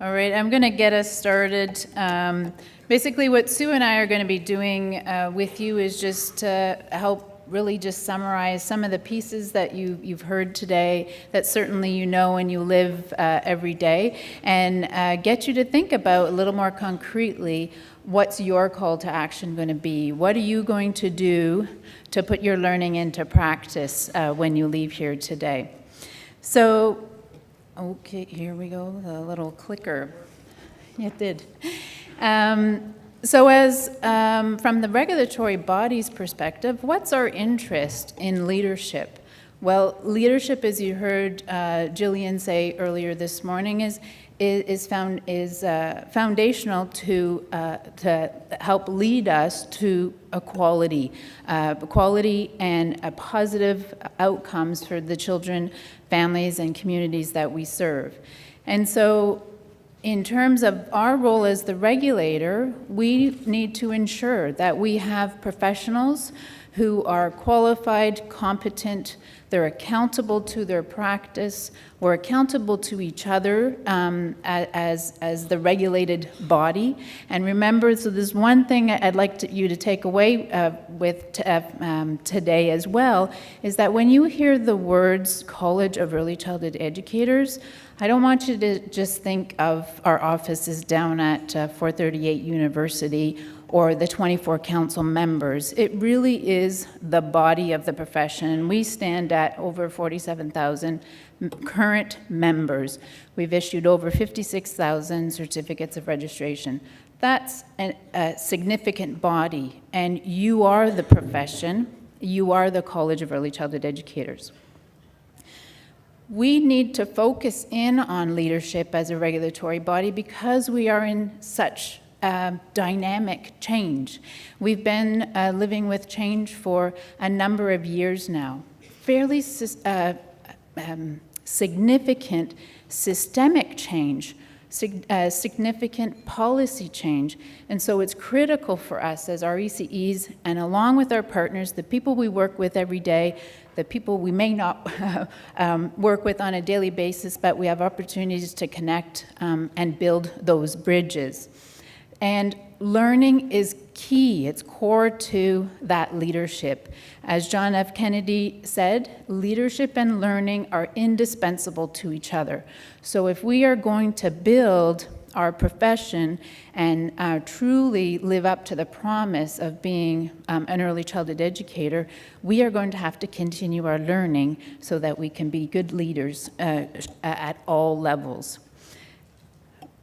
All right, I'm going to get us started. Basically, what Sue and I are going to be doing with you is just to help really just summarize some of the pieces that you've heard today that certainly you know and you live every day, and get you to think about a little more concretely what's your call to action going to be. What are you going to do to put your learning into practice when you leave here today? So, okay, here we go, the little clicker. It did. So as from the regulatory body's perspective, what's our interest in leadership? Well, leadership, as you heard Jillian say earlier this morning, is foundational to help lead us to equality and positive outcomes for the children, families, and communities that we serve. And so, in terms of our role as the regulator, we need to ensure that we have professionals who are qualified, competent, they're accountable to their practice, we're accountable to each other as the regulated body. And remember, so there's one thing I'd like you to take away with today as well, is that when you hear the words College of Early Childhood Educators, I don't want you to just think of our offices down at 438 University or the 24 council members. It really is the body of the profession. We stand at over 47,000 current members. We've issued over 56,000 certificates of registration. That's a significant body, and you are the profession. You are the College of Early Childhood Educators. We need to focus in on leadership as a regulatory body because we are in such dynamic change. We've been living with change for a number of years now. Fairly significant systemic change, significant policy change. And so it's critical for us as RECEs, and along with our partners, the people we work with every day, the people we may not work with on a daily basis, but we have opportunities to connect and build those bridges. And learning is key. It's core to that leadership. As John F. Kennedy said, leadership and learning are indispensable to each other. So if we are going to build our profession and truly live up to the promise of being an early childhood educator, we are going to have to continue our learning so that we can be good leaders at all levels.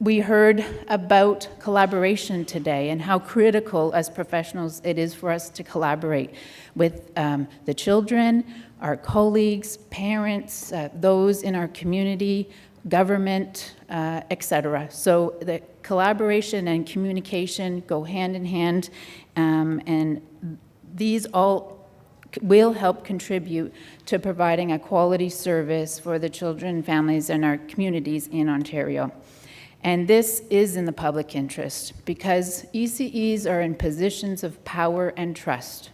We heard about collaboration today and how critical as professionals it is for us to collaborate with the children, our colleagues, parents, those in our community, government, etc. So the collaboration and communication go hand in hand, and these all will help contribute to providing a quality service for the children, families, and our communities in Ontario. And this is in the public interest because ECEs are in positions of power and trust.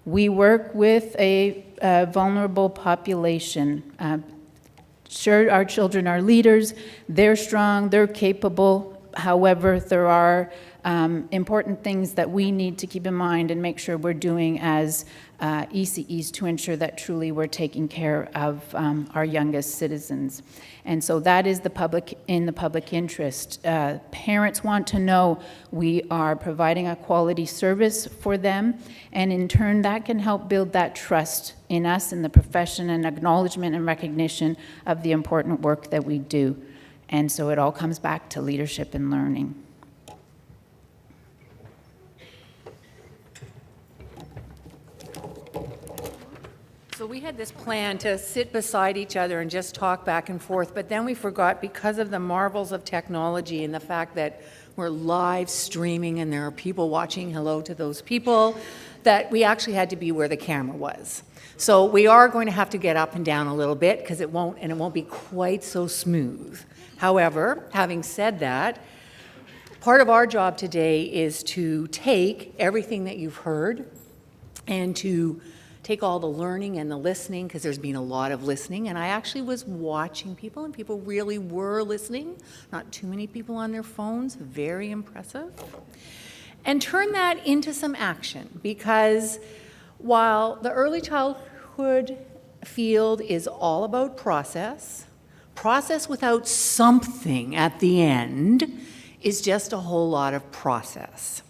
We work with a vulnerable population. Sure, our children are leaders, they're strong, they're capable. However, there are important things that we need to keep in mind and make sure we're doing as ECEs to ensure that truly we're taking care of our youngest citizens. And so that is in the public interest. Parents want to know we are providing a quality service for them, and in turn that can help build that trust in us in the profession and acknowledgement and recognition of the important work that we do. And so it all comes back to leadership and learning. So we had this plan to sit beside each other and just talk back and forth, but then we forgot, because of the marvels of technology and the fact that we're live streaming and there are people watching, hello to those people, that we actually had to be where the camera was. So we are going to have to get up and down a little bit because it won't be quite so smooth. However, having said that, part of our job today is to take everything that you've heard and to take all the learning and the listening, because there's been a lot of listening, and I actually was watching people, and people really were listening. Not too many people on their phones, very impressive. And turn that into some action, because while the early childhood field is all about process without something at the end is just a whole lot of process.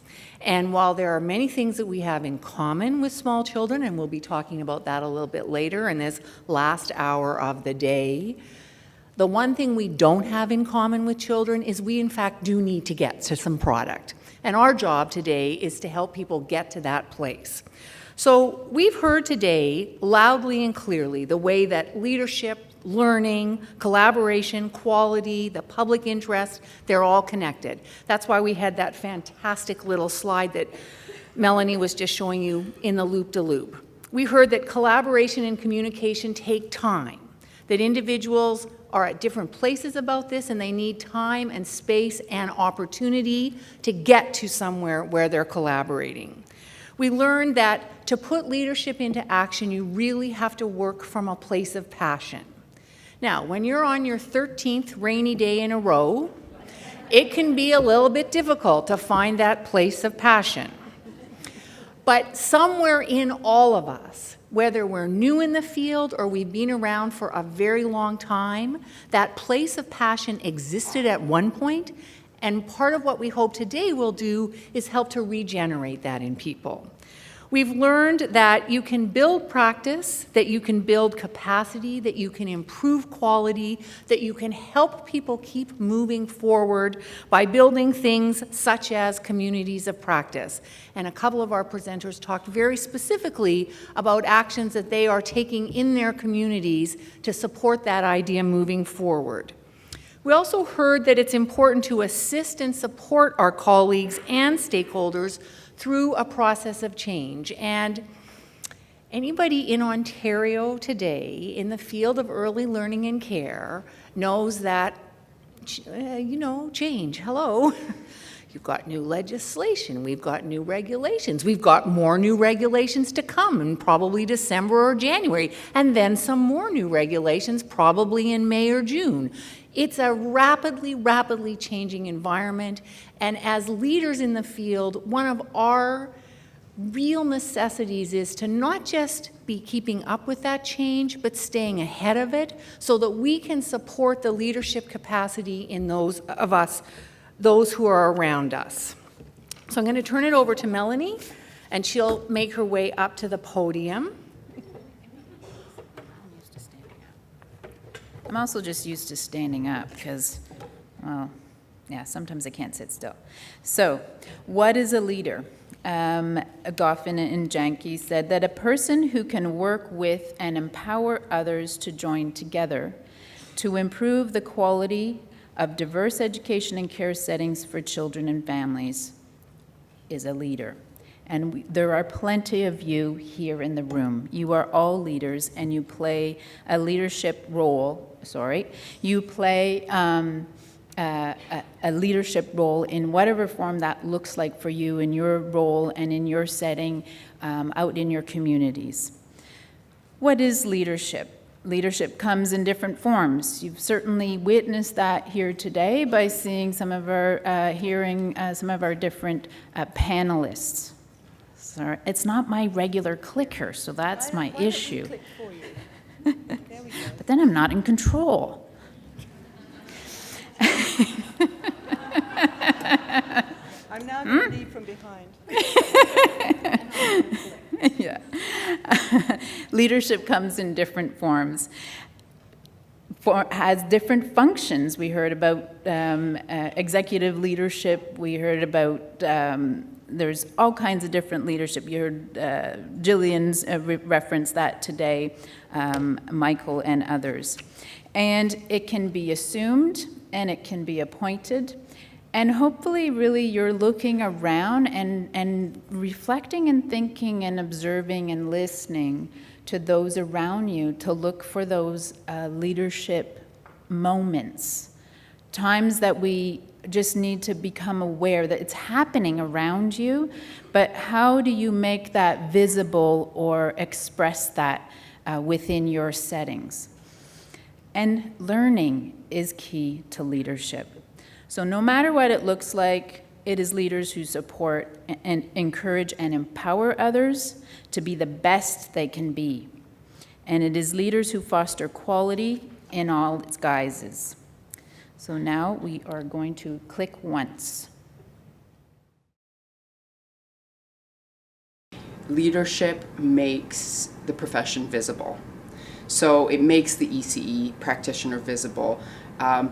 And while there are many things that we have in common with small children, and we'll be talking about that a little bit later in this last hour of the day, the one thing we don't have in common with children is we, in fact, do need to get to some product. And our job today is to help people get to that place. So we've heard today loudly and clearly the way that leadership, learning, collaboration, quality, the public interest, they're all connected. That's why we had that fantastic little slide that Melanie was just showing you in the loop-de-loop. We heard that collaboration and communication take time, that individuals are at different places about this and they need time and space and opportunity to get to somewhere where they're collaborating. We learned that to put leadership into action, you really have to work from a place of passion. Now, when you're on your 13th rainy day in a row, it can be a little bit difficult to find that place of passion. But somewhere in all of us, whether we're new in the field or we've been around for a very long time, that place of passion existed at one point, and part of what we hope today will do is help to regenerate that in people. We've learned that you can build practice, that you can build capacity, that you can improve quality, that you can help people keep moving forward by building things such as communities of practice. And a couple of our presenters talked very specifically about actions that they are taking in their communities to support that idea moving forward. We also heard that it's important to assist and support our colleagues and stakeholders through a process of change. And anybody in Ontario today in the field of early learning and care knows that, change, hello. You've got new legislation, we've got new regulations, we've got more new regulations to come in probably December or January, and then some more new regulations probably in May or June. It's a rapidly changing environment, and as leaders in the field, one of our real necessities is to not just be keeping up with that change, but staying ahead of it so that we can support the leadership capacity in those of us, those who are around us. So I'm going to turn it over to Melanie, and she'll make her way up to the podium. I'm also just used to standing up because, well, yeah, sometimes I can't sit still. So, what is a leader? Goffin and Janke said that a person who can work with and empower others to join together to improve the quality of diverse education and care settings for children and families is a leader. And there are plenty of you here in the room. You are all leaders, and you play a leadership role. You play a leadership role in whatever form that looks like for you in your role and in your setting out in your communities. What is leadership? Leadership comes in different forms. You've certainly witnessed that here today by seeing some of our, hearing some of our different panelists. Sorry, it's not my regular clicker, so that's my issue. Click for you. There we go. But then I'm not in control. I'm now going to lead from behind. Yeah. Leadership comes in different forms. Has different functions. We heard about executive leadership. We heard about there's all kinds of different leadership. You heard Jillian's reference that today, Michael and others. And it can be assumed and it can be appointed. And hopefully, really, you're looking around and reflecting and thinking and observing and listening to those around you to look for those leadership moments times that we just need to become aware that it's happening around you, but how do you make that visible or express that within your settings? And learning is key to leadership. So no matter what it looks like, it is leaders who support and encourage and empower others to be the best they can be. And it is leaders who foster quality in all its guises. So now we are going to click once. Leadership makes the profession visible. So it makes the ECE practitioner visible,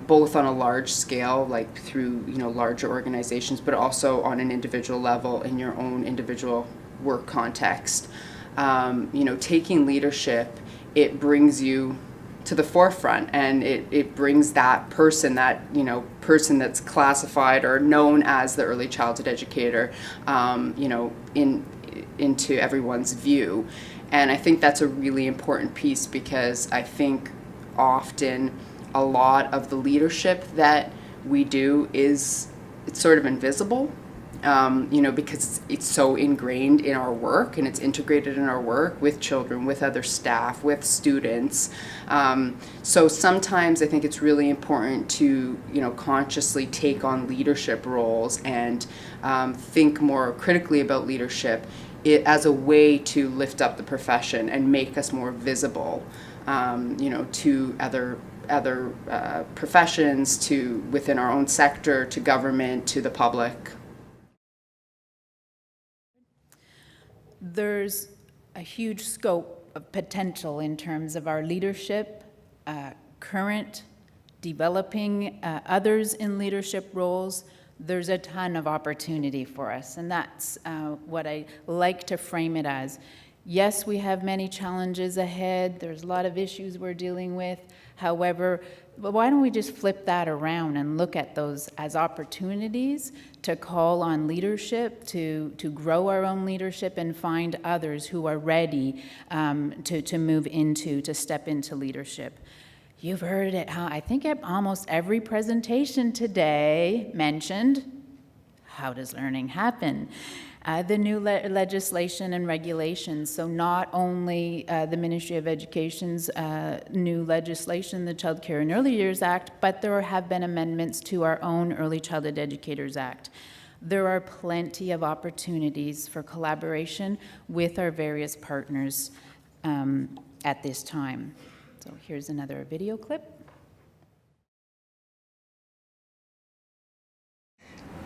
both on a large scale, like through larger organizations, but also on an individual level in your own individual work context. Taking leadership, it brings you to the forefront, and it brings that person that's classified or known as the early childhood educator, into everyone's view. And I think that's a really important piece, because I think often a lot of the leadership that we do it's sort of invisible, because it's so ingrained in our work and it's integrated in our work with children, with other staff, with students. So sometimes I think it's really important to, consciously take on leadership roles and think more critically about leadership as a way to lift up the profession and make us more visible, to other professions, to within our own sector, to government, to the public. There's a huge scope of potential in terms of our leadership, current, developing others in leadership roles. There's a ton of opportunity for us, and that's what I like to frame it as. Yes, we have many challenges ahead. There's a lot of issues we're dealing with. However, why don't we just flip that around and look at those as opportunities to call on leadership, to grow our own leadership and find others who are ready to move into, to step into leadership. You've heard it, huh? I think almost every presentation today mentioned, how does learning happen? The new legislation and regulations. So not only the Ministry of Education's new legislation, the Child Care and Early Years Act, but there have been amendments to our own Early Childhood Educators Act. There are plenty of opportunities for collaboration with our various partners at this time. So here's another video clip.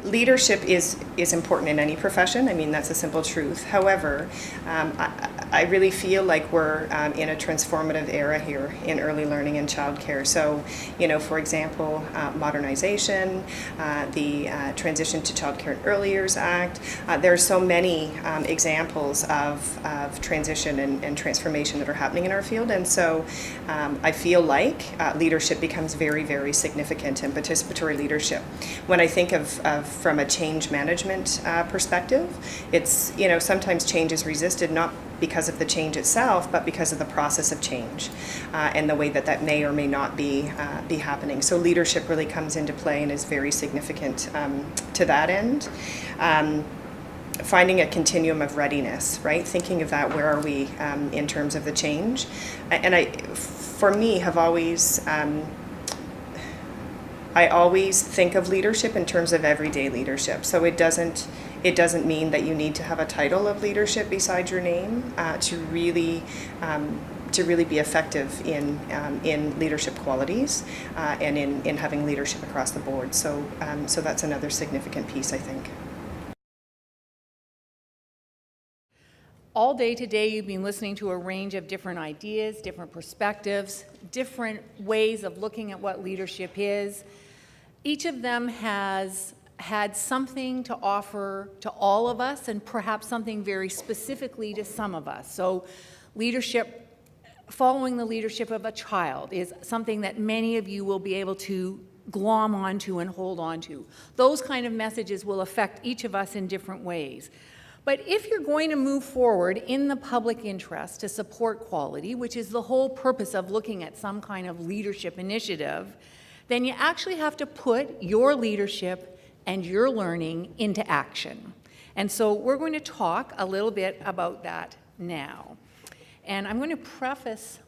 Leadership is important in any profession. I mean, that's a simple truth. However, I really feel like we're in a transformative era here in early learning and childcare. So, for example, modernization, the transition to Child Care and Early Years Act. There are so many examples of transition and transformation that are happening in our field. And so I feel like leadership becomes very, very significant, and participatory leadership. When I think of from a change management perspective, it's, sometimes change is resisted not because of the change itself, but because of the process of change and the way that may or may not be happening. So leadership really comes into play and is very significant to that end. Finding a continuum of readiness, right? Thinking of that, where are we in terms of the change? And for me, have always I always think of leadership in terms of everyday leadership. So it doesn't mean that you need to have a title of leadership beside your name to really be effective in leadership qualities and in having leadership across the board. So that's another significant piece, I think. All day today, you've been listening to a range of different ideas, different perspectives, different ways of looking at what leadership is. Each of them has had something to offer to all of us, and perhaps something very specifically to some of us. So leadership, following the leadership of a child, is something that many of you will be able to glom onto and hold onto. Those kind of messages will affect each of us in different ways. But if you're going to move forward in the public interest to support quality, which is the whole purpose of looking at some kind of leadership initiative, then you actually have to put your leadership and your learning into action. And so we're going to talk a little bit about that now. And I'm going to preface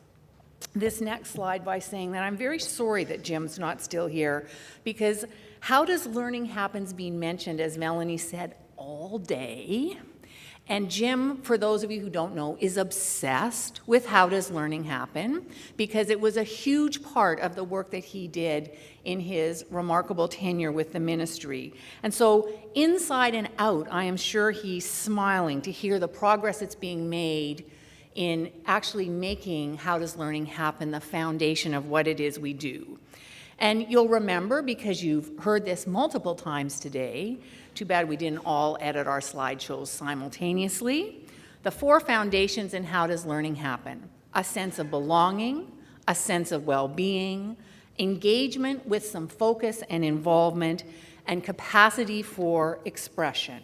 this next slide by saying that I'm very sorry that Jim's not still here, because how does learning happens being mentioned, as Melanie said, all day. And Jim, for those of you who don't know, is obsessed with how does learning happen, because it was a huge part of the work that he did in his remarkable tenure with the ministry. And so inside and out, I am sure he's smiling to hear the progress that's being made in actually making how does learning happen the foundation of what it is we do. And you'll remember, because you've heard this multiple times today, too bad we didn't all edit our slideshows simultaneously, the 4 foundations in how does learning happen: a sense of belonging, a sense of well-being, engagement with some focus and involvement, and capacity for expression.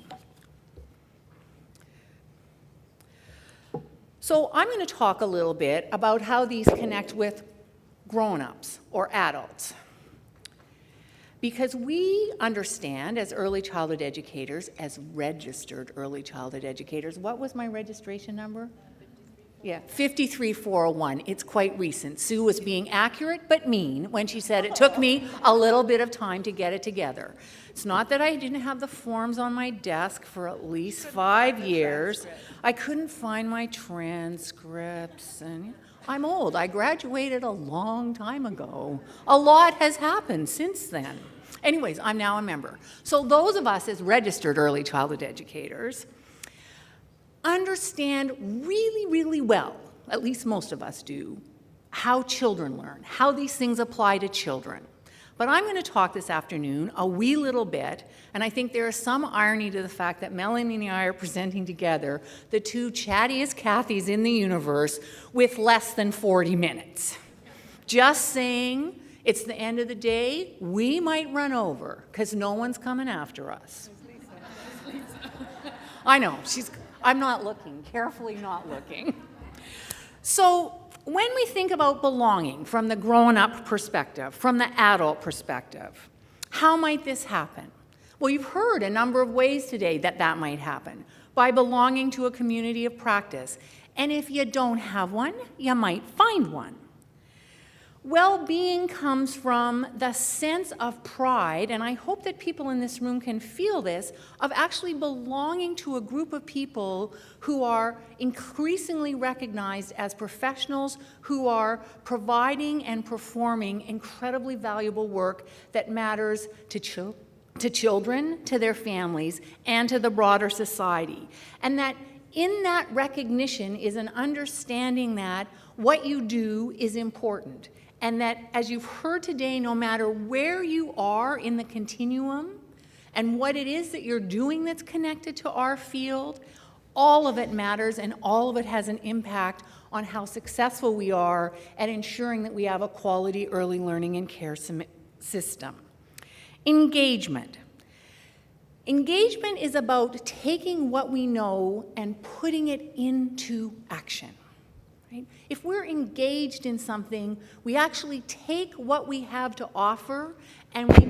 So I'm going to talk a little bit about how these connect with grown-ups or adults. Because we understand as early childhood educators, as registered early childhood educators, what was my registration number? Yeah, 53401. It's quite recent. Sue was being accurate but mean when she said it took me a little bit of time to get it together. It's not that I didn't have the forms on my desk for at least 5 years. I couldn't find my transcripts, and I'm old. I graduated a long time ago. A lot has happened since then. Anyways, I'm now a member. So those of us as registered early childhood educators understand really, really well, at least most of us do, how children learn, how these things apply to children. But I'm going to talk this afternoon a wee little bit, and I think there is some irony to the fact that Melanie and I are presenting together the 2 chattiest Kathys in the universe with less than 40 minutes. Just saying, it's the end of the day, we might run over, because no one's coming after us. I know, I'm not looking, carefully not looking. So when we think about belonging from the grown-up perspective, from the adult perspective, how might this happen? Well, you've heard a number of ways today that that might happen. By belonging to a community of practice. And if you don't have one, you might find one. Well-being comes from the sense of pride, and I hope that people in this room can feel this, of actually belonging to a group of people who are increasingly recognized as professionals who are providing and performing incredibly valuable work that matters to children, to their families, and to the broader society. And that in that recognition is an understanding that what you do is important. And that, as you've heard today, no matter where you are in the continuum and what it is that you're doing that's connected to our field, all of it matters and all of it has an impact on how successful we are at ensuring that we have a quality early learning and care system. Engagement. Engagement is about taking what we know and putting it into action. Right? If we're engaged in something, we actually take what we have to offer and we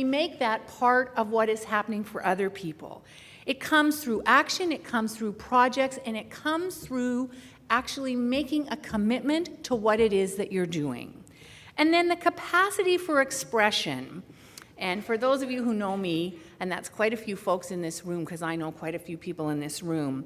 make that part of what is happening for other people. It comes through action, it comes through projects, and it comes through actually making a commitment to what it is that you're doing. And then the capacity for expression. And for those of you who know me, and that's quite a few folks in this room, because I know quite a few people in this room,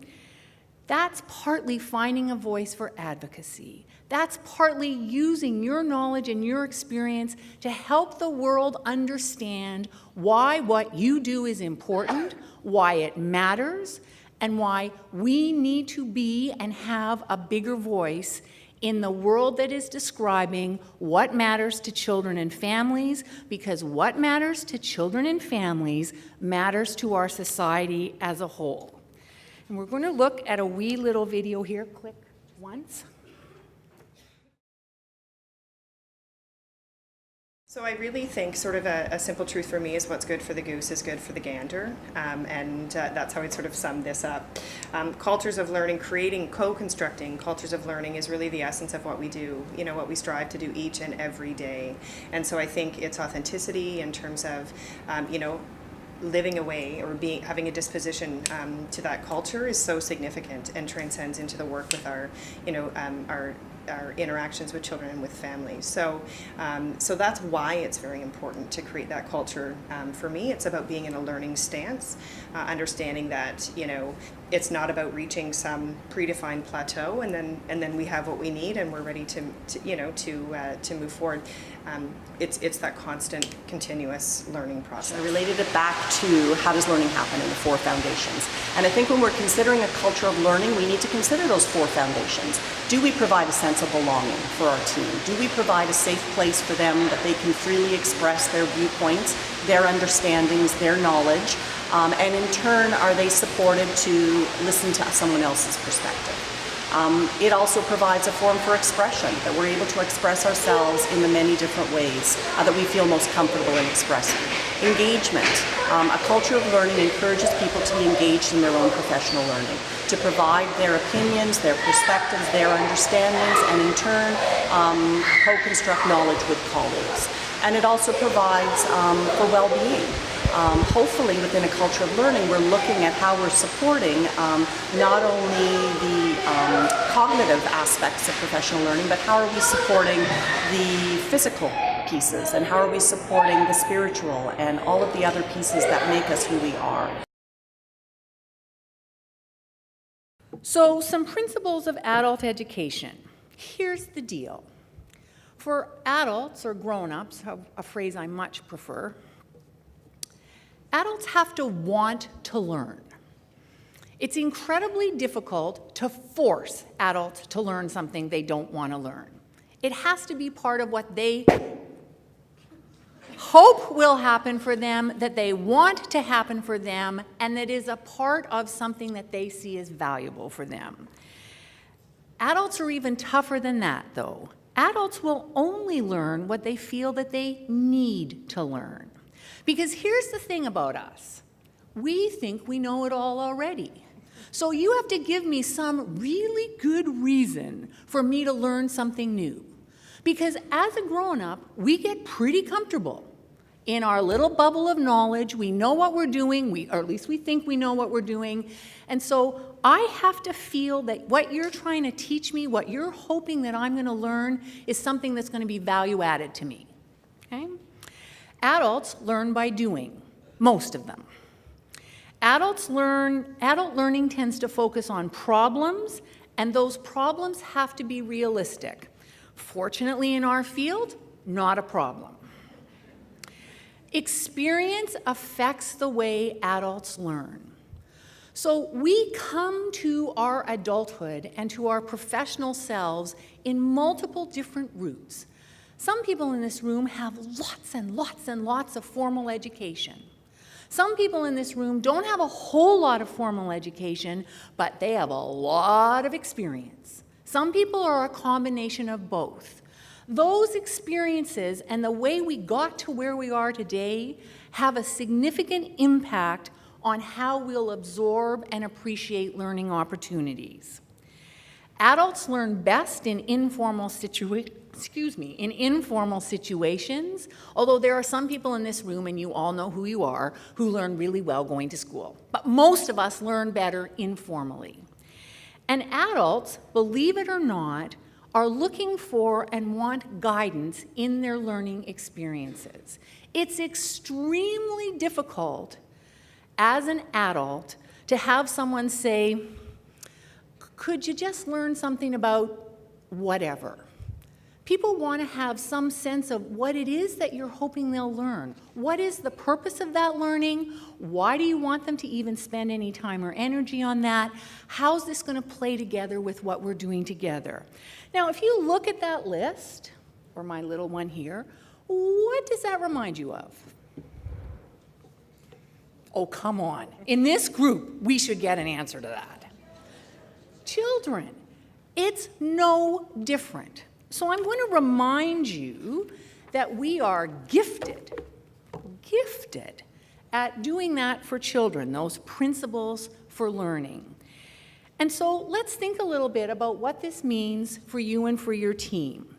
that's partly finding a voice for advocacy. That's partly using your knowledge and your experience to help the world understand why what you do is important, why it matters, and why we need to be and have a bigger voice in the world that is describing what matters to children and families, because what matters to children and families matters to our society as a whole. And we're going to look at a wee little video here. Click once. So I really think sort of a simple truth for me is what's good for the goose is good for the gander, and that's how I'd sort of sum this up. Cultures of learning, creating, co-constructing cultures of learning is really the essence of what we do, what we strive to do each and every day. And so I think it's authenticity in terms of, living away or having a disposition to that culture is so significant and transcends into the work with our interactions with children and with families. So that's why it's very important to create that culture. For me, it's about being in a learning stance, understanding that it's not about reaching some predefined plateau and then we have what we need and we're ready to move forward. It's that constant, continuous learning process. I related it back to how does learning happen in the 4 foundations. And I think when we're considering a culture of learning, we need to consider those 4 foundations. Do we provide a sense of belonging for our team? Do we provide a safe place for them that they can freely express their viewpoints, their understandings, their knowledge? And in turn, are they supported to listen to someone else's perspective? It also provides a forum for expression, that we're able to express ourselves in the many different ways that we feel most comfortable in expressing. Engagement. A culture of learning encourages people to be engaged in their own professional learning, to provide their opinions, their perspectives, their understandings, and in turn, co-construct knowledge with colleagues. And it also provides for well-being. Hopefully within a culture of learning, we're looking at how we're supporting not only the cognitive aspects of professional learning, but how are we supporting the physical pieces, and how are we supporting the spiritual and all of the other pieces that make us who we are. So, some principles of adult education. Here's the deal. For adults or grown-ups, a phrase I much prefer, adults have to want to learn. It's incredibly difficult to force adults to learn something they don't want to learn. It has to be part of what they hope will happen for them, that they want to happen for them, and that is a part of something that they see as valuable for them. Adults are even tougher than that, though. Adults will only learn what they feel that they need to learn. Because here's the thing about us. We think we know it all already. So you have to give me some really good reason for me to learn something new. Because as a grown-up, we get pretty comfortable in our little bubble of knowledge. We know what we're doing, or at least we think we know what we're doing. And so I have to feel that what you're trying to teach me, what you're hoping that I'm going to learn, is something that's going to be value added to me. Okay? Adults learn by doing, most of them. Adult learning tends to focus on problems, and those problems have to be realistic. Fortunately, in our field, not a problem. Experience affects the way adults learn. So we come to our adulthood and to our professional selves in multiple different routes. Some people in this room have lots and lots and lots of formal education. Some people in this room don't have a whole lot of formal education, but they have a lot of experience. Some people are a combination of both. Those experiences and the way we got to where we are today have a significant impact on how we'll absorb and appreciate learning opportunities. Adults learn best in informal situations, although there are some people in this room, and you all know who you are, who learn really well going to school. But most of us learn better informally. And adults, believe it or not, are looking for and want guidance in their learning experiences. It's extremely difficult as an adult to have someone say, could you just learn something about whatever? People want to have some sense of what it is that you're hoping they'll learn. What is the purpose of that learning? Why do you want them to even spend any time or energy on that? How's this going to play together with what we're doing together? Now, if you look at that list, or my little one here, what does that remind you of? Oh, come on. In this group, we should get an answer to that. Children. It's no different. So I'm going to remind you that we are gifted at doing that for children, those principles for learning. And so let's think a little bit about what this means for you and for your team.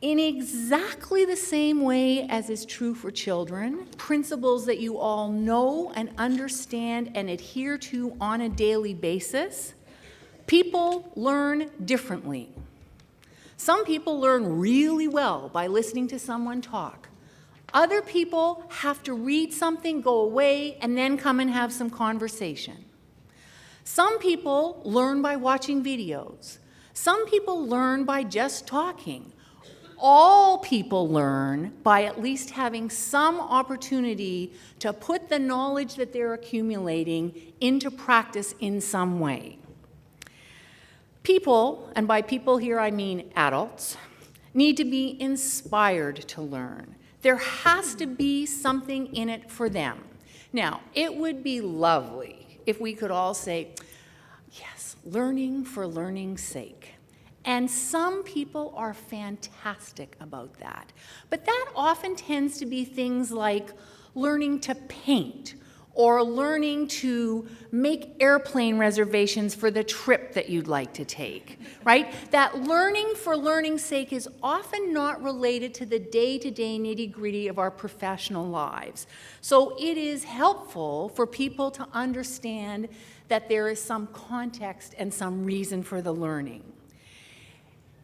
In exactly the same way as is true for children, principles that you all know and understand and adhere to on a daily basis, people learn differently. Some people learn really well by listening to someone talk. Other people have to read something, go away, and then come and have some conversation. Some people learn by watching videos. Some people learn by just talking. All people learn by at least having some opportunity to put the knowledge that they're accumulating into practice in some way. People, and by people here I mean adults, need to be inspired to learn. There has to be something in it for them. Now, it would be lovely if we could all say, yes, learning for learning's sake. And some people are fantastic about that. But that often tends to be things like learning to paint or learning to make airplane reservations for the trip that you'd like to take, right? That learning for learning's sake is often not related to the day-to-day nitty-gritty of our professional lives. So it is helpful for people to understand that there is some context and some reason for the learning.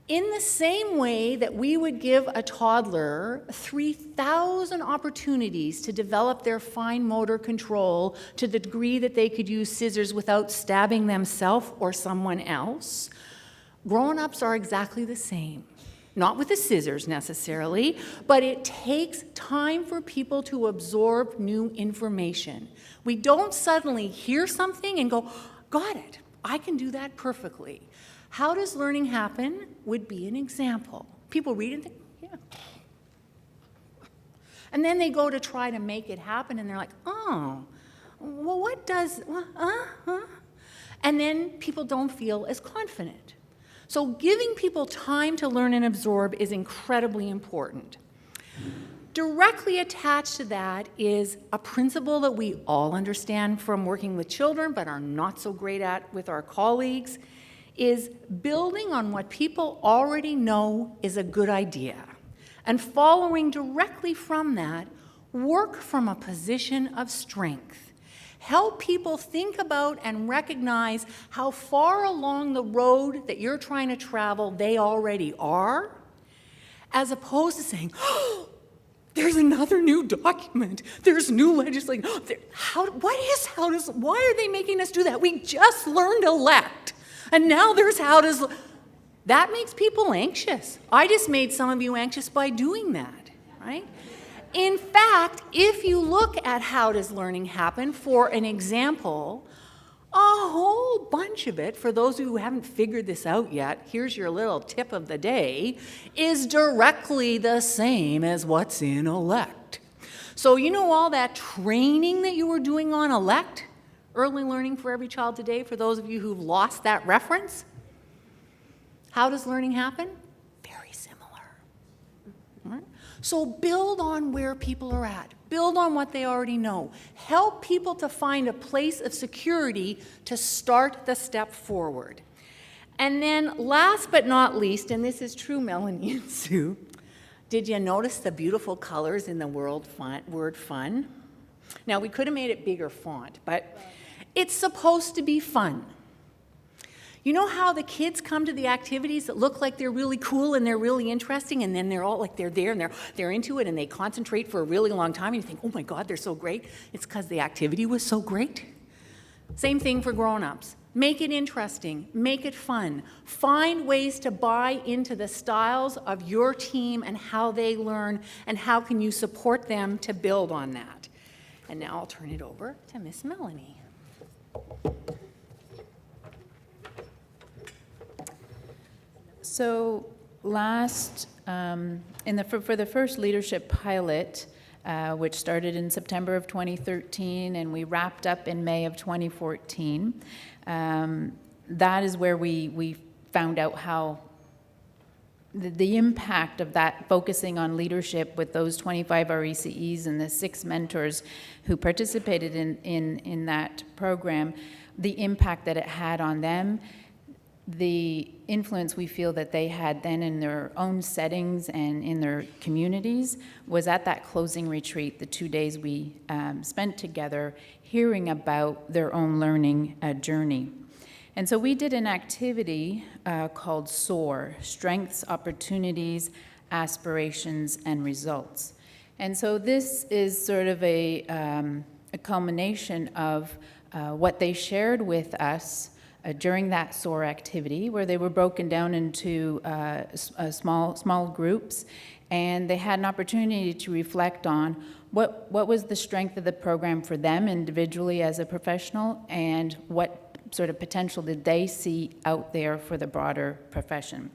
In the same way that we would give a toddler 3,000 opportunities to develop their fine motor control to the degree that they could use scissors without stabbing themselves or someone else, grown-ups are exactly the same. Not with the scissors necessarily, but it takes time for people to absorb new information. We don't suddenly hear something and go, got it, I can do that perfectly. How does learning happen would be an example. People read and think, yeah. And then they go to try to make it happen and they're like, oh, well, what does, And then people don't feel as confident. So giving people time to learn and absorb is incredibly important. Directly attached to that is a principle that we all understand from working with children but are not so great at with our colleagues, is building on what people already know is a good idea. And following directly from that, work from a position of strength. Help people think about and recognize how far along the road that you're trying to travel they already are, as opposed to saying, oh, there's another new document. There's new legislation. Why are they making us do that? We just learned elect. And now there's how does, that makes people anxious. I just made some of you anxious by doing that, right? In fact, if you look at how does learning happen, for an example, a whole bunch of it, for those of you who haven't figured this out yet, here's your little tip of the day, is directly the same as what's in elect. So you know all that training that you were doing on elect? Early learning for every child today, for those of you who've lost that reference. How does learning happen? Very similar. All right? So build on where people are at. Build on what they already know. Help people to find a place of security to start the step forward. And then last but not least, and this is true, Melanie and Sue, did you notice the beautiful colors in the word fun? Now, we could have made it bigger font, but it's supposed to be fun. You know how the kids come to the activities that look like they're really cool and they're really interesting, and then they're all like they're there and they're into it and they concentrate for a really long time and you think, oh my God, they're so great. It's because the activity was so great. Same thing for grown-ups. Make it interesting, make it fun. Find ways to buy into the styles of your team and how they learn, and how can you support them to build on that. And now I'll turn it over to Miss Melanie. So last, for the first leadership pilot, which started in September of 2013 and we wrapped up in May of 2014, that is where we found out how the impact of that, focusing on leadership with those 25 RECEs and the 6 mentors who participated in that program, the impact that it had on them, the influence we feel that they had then in their own settings and in their communities was at that closing retreat, the 2 days we spent together hearing about their own learning journey. And so we did an activity called SOAR, Strengths, Opportunities, Aspirations, and Results. And so this is sort of a culmination of what they shared with us during that SOAR activity, where they were broken down into small groups, and they had an opportunity to reflect on what was the strength of the program for them individually as a professional, and what sort of potential did they see out there for the broader profession.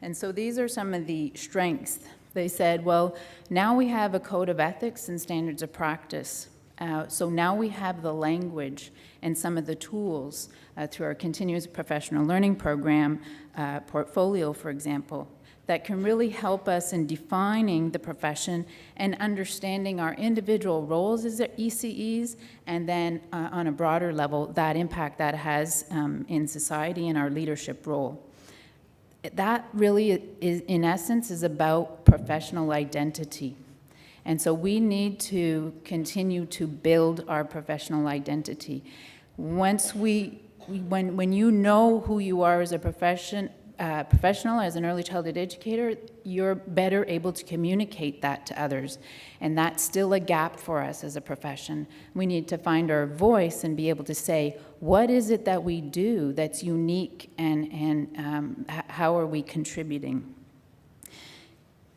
And so these are some of the strengths. They said, well, now we have a code of ethics and standards of practice. So now we have the language and some of the tools through our continuous professional learning program portfolio, for example, that can really help us in defining the profession and understanding our individual roles as ECEs, and then on a broader level, that impact that has in society and our leadership role. That really is, in essence, is about professional identity. And so we need to continue to build our professional identity. Once when you know who you are as a professional, as an early childhood educator, you're better able to communicate that to others. And that's still a gap for us as a profession. We need to find our voice and be able to say, what is it that we do that's unique, and how are we contributing?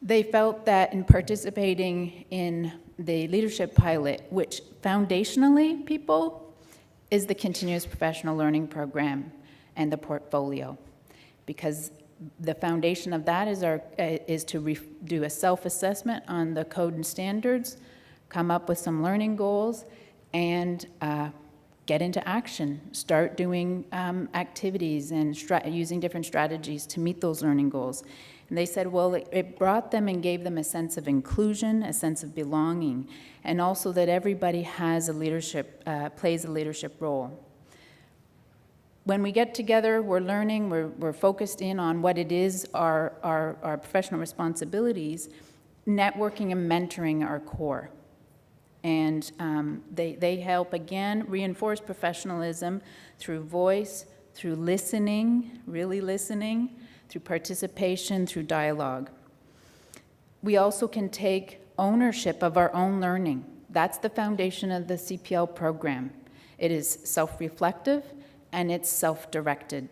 They felt that in participating in the leadership pilot, which foundationally, people, is the continuous professional learning program and the portfolio, because the foundation of that is to do a self-assessment on the code and standards, come up with some learning goals, and get into action. Start doing activities and using different strategies to meet those learning goals. And they said, well, it brought them and gave them a sense of inclusion, a sense of belonging, and also that everybody has a leadership, plays a leadership role. When we get together, we're learning, we're focused in on what it is, our professional responsibilities. Networking and mentoring are core. And they help, again, reinforce professionalism through voice, through listening, really listening, through participation, through dialogue. We also can take ownership of our own learning. That's the foundation of the CPL program. It is self-reflective and it's self-directed.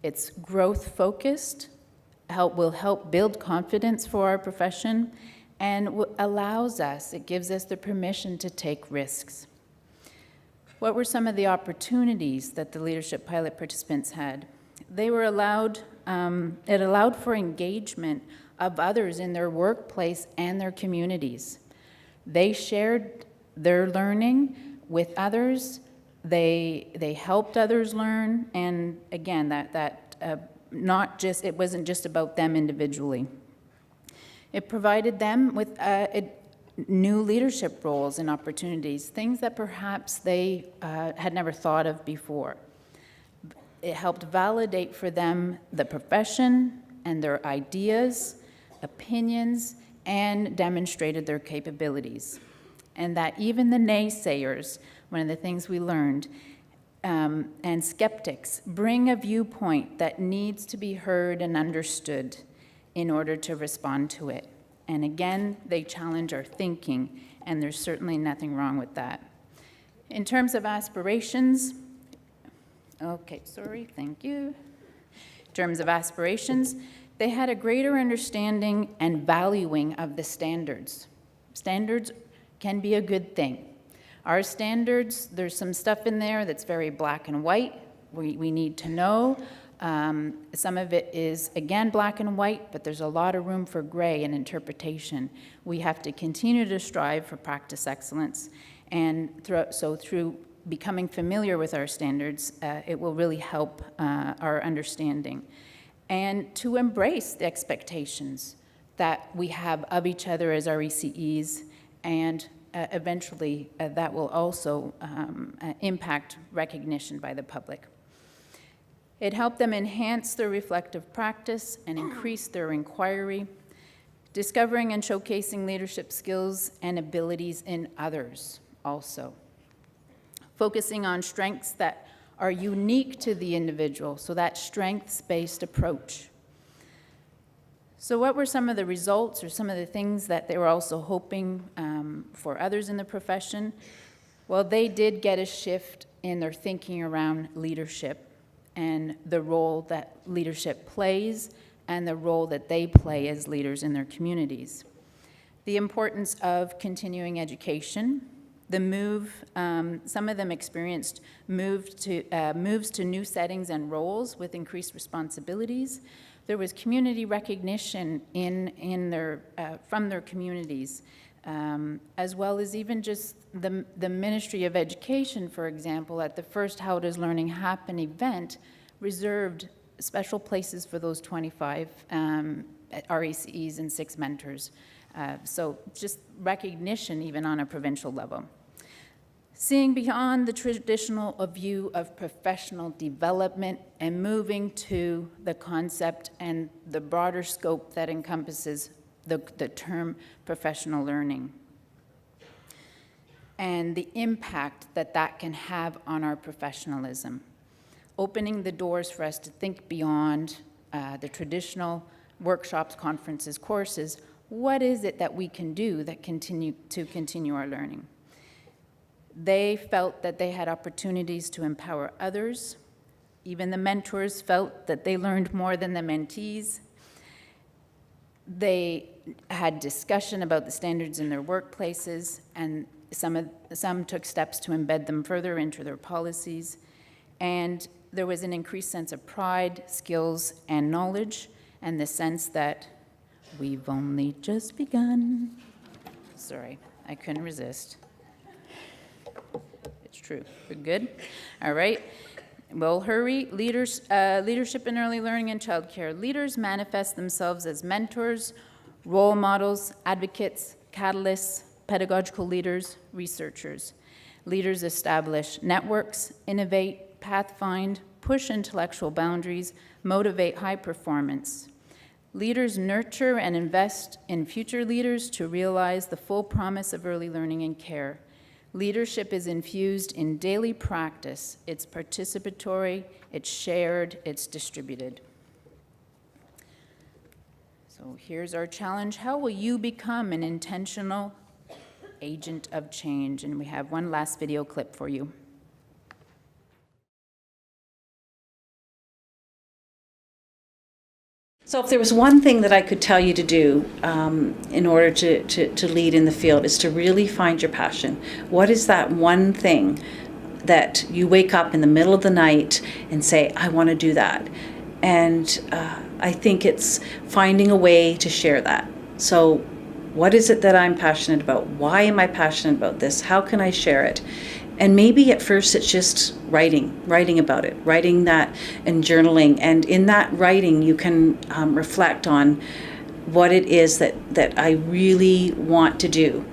It's growth-focused, will help build confidence for our profession, and allows us, it gives us the permission to take risks. What were some of the opportunities that the leadership pilot participants had? They were allowed, it allowed for engagement of others in their workplace and their communities. They shared their learning with others. They helped others learn, and again, it wasn't just about them individually. It provided them with new leadership roles and opportunities, things that perhaps they had never thought of before. It helped validate for them the profession and their ideas, opinions, and demonstrated their capabilities. And that even the naysayers, one of the things we learned, and skeptics bring a viewpoint that needs to be heard and understood in order to respond to it. And again, they challenge our thinking, and there's certainly nothing wrong with that. In terms of aspirations, thank you. In terms of aspirations, they had a greater understanding and valuing of the standards. Standards can be a good thing. Our standards, there's some stuff in there that's very black and white. We need to know. Some of it is, again, black and white, but there's a lot of room for gray and interpretation. We have to continue to strive for practice excellence. And through becoming familiar with our standards, it will really help our understanding. and to embrace the expectations that we have of each other as RECEs, and eventually that will also impact recognition by the public. It helped them enhance their reflective practice and increase their inquiry, discovering and showcasing leadership skills and abilities in others also. Focusing on strengths that are unique to the individual, so that strengths-based approach. So what were some of the results or some of the things that they were also hoping for others in the profession? Well, they did get a shift in their thinking around leadership and the role that leadership plays and the role that they play as leaders in their communities. The importance of continuing education, the move, some of them experienced moves to new settings and roles with increased responsibilities. There was community recognition from their communities, as well as even just the Ministry of Education, for example, at the first How Does Learning Happen event, reserved special places for those 25 RECEs and 6 mentors. So just recognition even on a provincial level. Seeing beyond the traditional view of professional development and moving to the concept and the broader scope that encompasses the term professional learning and the impact that that can have on our professionalism. Opening the doors for us to think beyond the traditional workshops, conferences, courses. What is it that we can do that continue our learning? They felt that they had opportunities to empower others. Even the mentors felt that they learned more than the mentees. They had discussion about the standards in their workplaces, and some took steps to embed them further into their policies. And there was an increased sense of pride, skills, and knowledge, and the sense that we've only just begun. Sorry, I couldn't resist. It's true. We're good? All right. Well, hurry. Leadership in early learning and childcare. Leaders manifest themselves as mentors, role models, advocates, catalysts, pedagogical leaders, researchers. Leaders establish networks, innovate, pathfind, push intellectual boundaries, motivate high performance. Leaders nurture and invest in future leaders to realize the full promise of early learning and care. Leadership is infused in daily practice. It's participatory, it's shared, it's distributed. So here's our challenge. How will you become an intentional agent of change? And we have one last video clip for you. So if there was one thing that I could tell you to do in order to lead in the field, is to really find your passion. What is that one thing that you wake up in the middle of the night and say, I want to do that? And I think it's finding a way to share that. So what is it that I'm passionate about? Why am I passionate about this? How can I share it? And maybe at first it's just writing about it, writing that and journaling. And in that writing, you can reflect on what it is that I really want to do.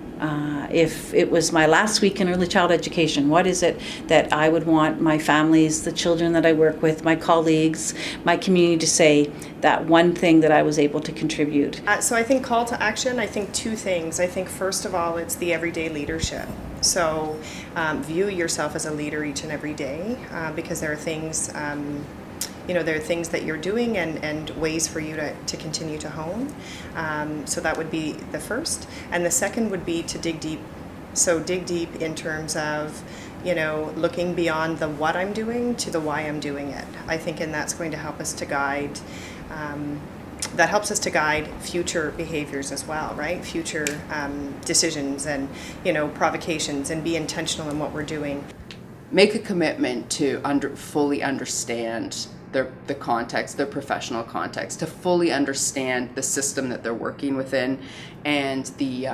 If it was my last week in early child education, what is it that I would want my families, the children that I work with, my colleagues, my community to say, that one thing that I was able to contribute? So I think call to action, I think 2 things. I think first of all, it's the everyday leadership. So view yourself as a leader each and every day, because there are things, there are things that you're doing and ways for you to continue to hone. So that would be the first. And the second would be to dig deep. So dig deep in terms of, looking beyond the what I'm doing to the why I'm doing it. I think, and that's going to help us to guide, that helps us to guide future behaviors as well, right? Future decisions and, provocations, and be intentional in what we're doing. Make a commitment to fully understand the context, their professional context, to fully understand the system that they're working within, and the,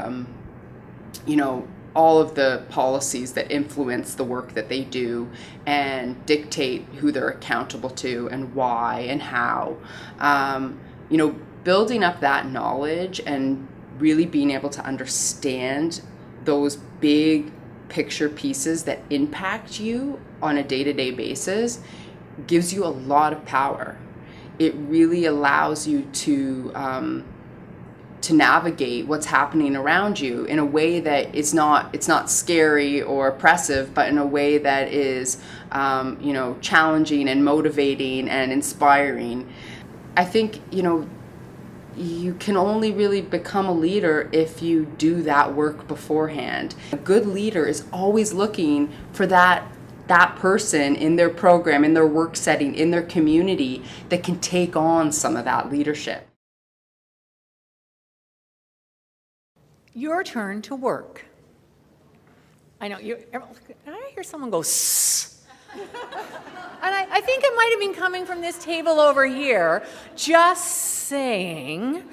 all of the policies that influence the work that they do and dictate who they're accountable to and why and how. You know, building up that knowledge and really being able to understand those big picture pieces that impact you on a day-to-day basis gives you a lot of power. It really allows you to navigate what's happening around you in a way that it's not scary or oppressive, but in a way that is you know, challenging and motivating and inspiring. I think, you know, you can only really become a leader if you do that work beforehand. A good leader is always looking for that person in their program, in their work setting, in their community that can take on some of that leadership. Your turn to work. I know, I hear someone go, "Sss." And I think it might have been coming from this table over here, just saying.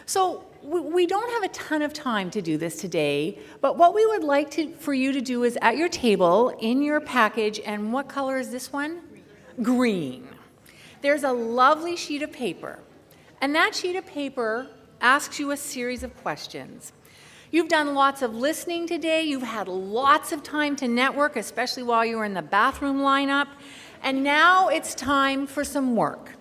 So we don't have a ton of time to do this today, but what we would like for you to do is at your table, in your package, and what color is this one? Green. There's a lovely sheet of paper, and that sheet of paper asks you a series of questions. You've done lots of listening today. You've had lots of time to network, especially while you were in the bathroom lineup. And now it's time for some work.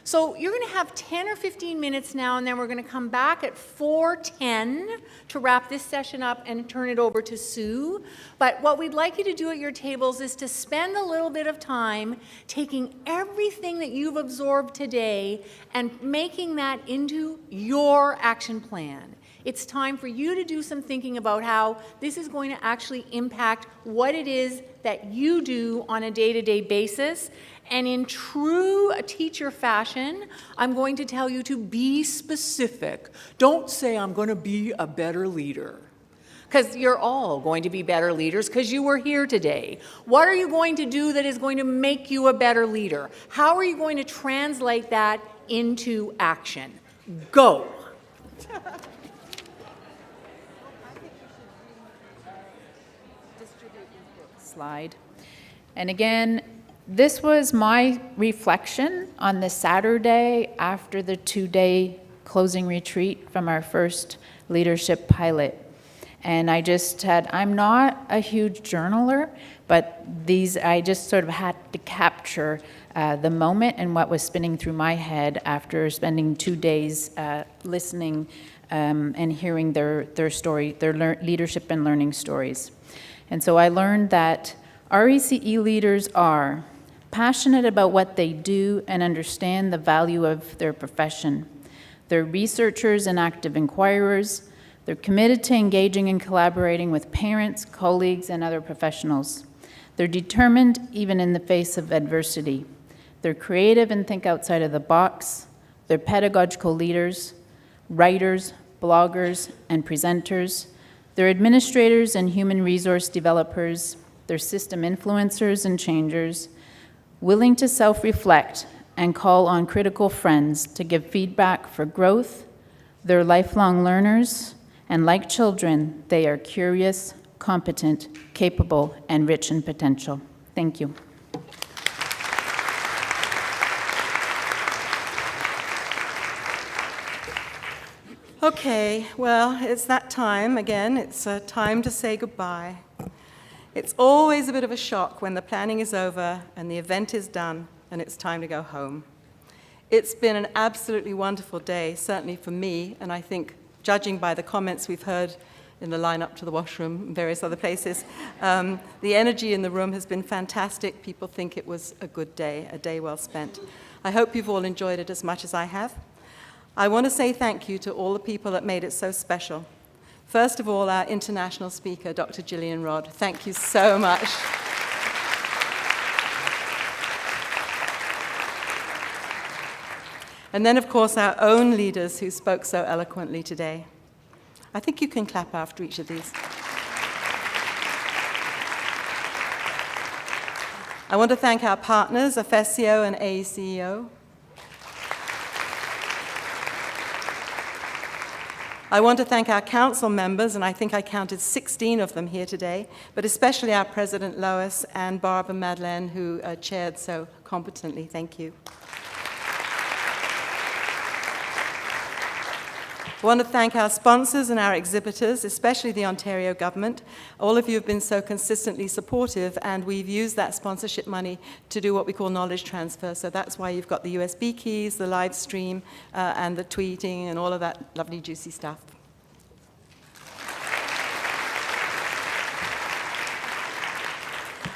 So you're going to have 10 or 15 minutes now, and then we're going to come back at 4:10 to wrap this session up and turn it over to Sue. But what we'd like you to do at your tables is to spend a little bit of time taking everything that you've absorbed today and making that into your action plan. It's time for you to do some thinking about how this is going to actually impact what it is that you do on a day-to-day basis. And in true teacher fashion, I'm going to tell you to be specific. Don't say, "I'm going to be a better leader." Because you're all going to be better leaders because you were here today. What are you going to do that is going to make you a better leader? How are you going to translate that into action? Go. Slide. And again, this was my reflection on the Saturday after the 2-day closing retreat from our first leadership pilot. And I just had, I'm not a huge journaler, but I just sort of had to capture the moment and what was spinning through my head after spending 2 days listening and hearing their story, their leadership and learning stories. And so I learned that RECE leaders are passionate about what they do and understand the value of their profession. They're researchers and active inquirers. They're committed to engaging and collaborating with parents, colleagues, and other professionals. They're determined even in the face of adversity. They're creative and think outside of the box. They're pedagogical leaders, writers, bloggers, and presenters. They're administrators and human resource developers. They're system influencers and changers, willing to self-reflect and call on critical friends to give feedback for growth. They're lifelong learners, and like children, they are curious, competent, capable, and rich in potential. Thank you. Okay, well, it's that time again. It's time to say goodbye. It's always a bit of a shock when the planning is over and the event is done and it's time to go home. It's been an absolutely wonderful day, certainly for me, and I think, judging by the comments we've heard in the line up to the washroom and various other places, the energy in the room has been fantastic. People think it was a good day, a day well spent. I hope you've all enjoyed it as much as I have. I want to say thank you to all the people that made it so special. First of all, our international speaker, Dr. Gillian Rodd. Thank you so much. And then, of course, our own leaders who spoke so eloquently today. I think you can clap after each of these. I want to thank our partners, AFESIO and AECEO. I want to thank our council members, and I think I counted 16 of them here today, but especially our President Lois and Barbara Madeleine, who chaired so competently. Thank you. I want to thank our sponsors and our exhibitors, especially the Ontario government. All of you have been so consistently supportive, and we've used that sponsorship money to do what we call knowledge transfer. So that's why you've got the USB keys, the live stream, and the tweeting, and all of that lovely, juicy stuff.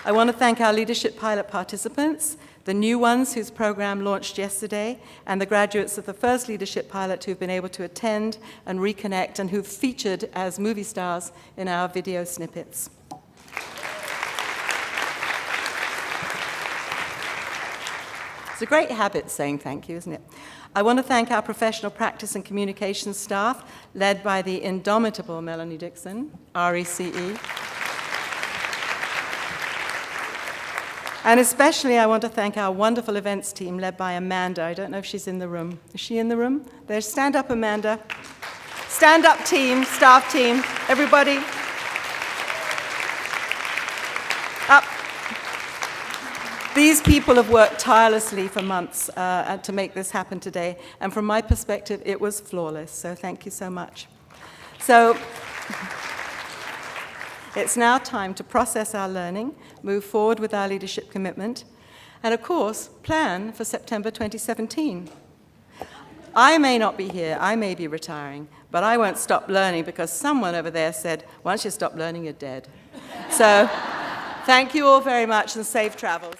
I want to thank our leadership pilot participants, the new ones whose program launched yesterday, and the graduates of the first leadership pilot who've been able to attend and reconnect and who've featured as movie stars in our video snippets. It's a great habit saying thank you, isn't it? I want to thank our professional practice and communications staff, led by the indomitable Melanie Dixon, RECE. And especially I want to thank our wonderful events team led by Amanda. I don't know if she's in the room. Is she in the room? There's, stand up, Amanda. Stand up team, staff team, everybody. Up. These people have worked tirelessly for months to make this happen today. And from my perspective, it was flawless. So thank you so much. So it's now time to process our learning, move forward with our leadership commitment, and of course, plan for September 2017. I may not be here, I may be retiring, but I won't stop learning because someone over there said, once you stop learning, you're dead. So, thank you all very much and safe travels.